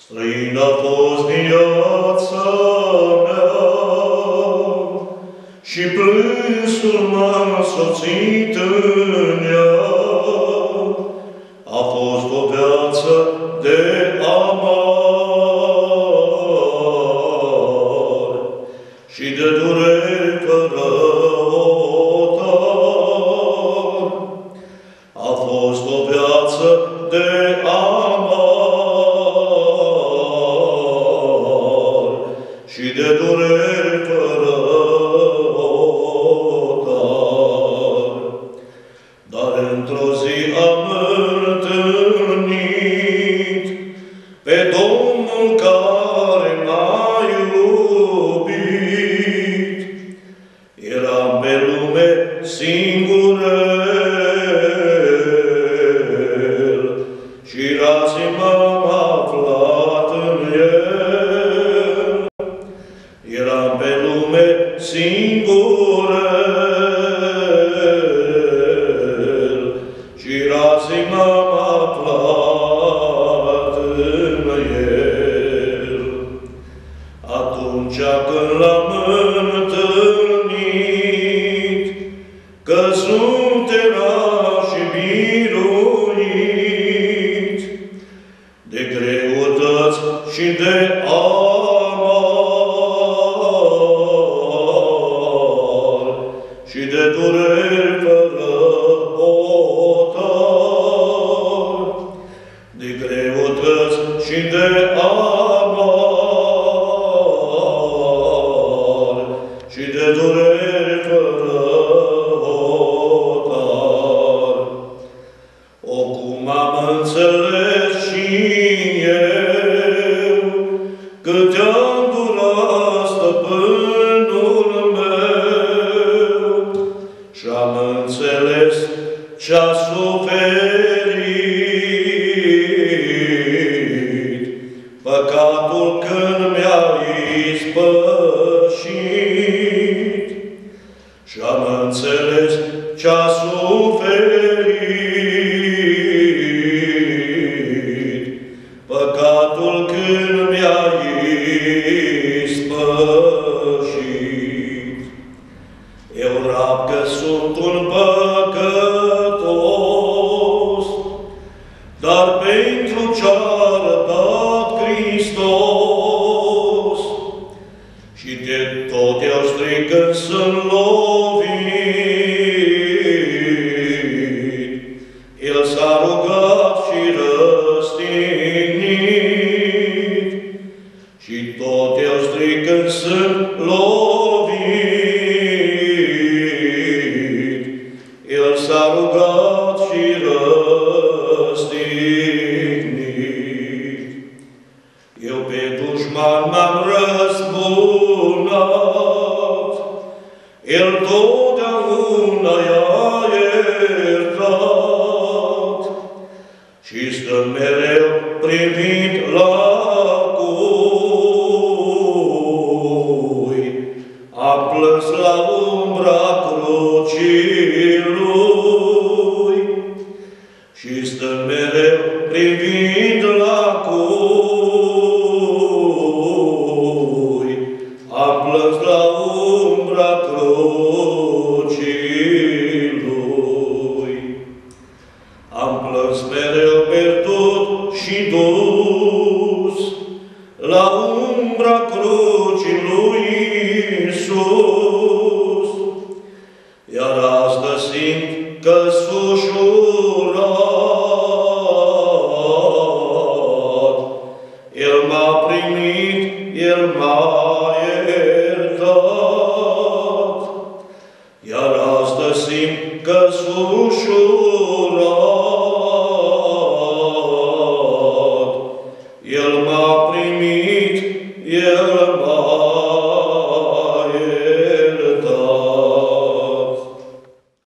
Străină a fost viața mea și plânsul m-a însoțit în ea. A fost o viață de amar și de dureri fără hotar. A fost o viață de amar și de dureri fără hotar. Dar într-o zi am întâlnit pe Domnul care m-a iubit. Eram pe lume singurel și razii m-am aflat în el. Eram pe lume singurel și razii m-am aflat în el. Atunci când l-am întâlnit, căzut era și biruit de greutăți și de amar și de dureri fără hotar, de greutăți și de amar și de dureri fără hotar. O, cum am înțeles și eu cât-a durat stăpânul meu și-am înțeles ce-a suferit păcatul când mi-a ispășit. Și-am înțeles ce-a suferit păcatul când mi-a ispășit. Eu rab că sunt un păcătos, dar pentru ce-a arătat Hristos și de tot eu strig când sunt lovit, El s-a rugat și răstignit. Și tot eu strig când sunt lovit, El s-a rugat și răstignit. Eu pe dușman m-am răzbunat, El totdeauna i-a iertat și stă mereu privind la cui. Am plâns la umbra crucii Lui și stă mereu privind la cui. Am plâns la umbra crucii Lui. Am plâns mereu pierdut și dus la umbra crucii Lui Iisus. Iar astăzi simt că-s ușurat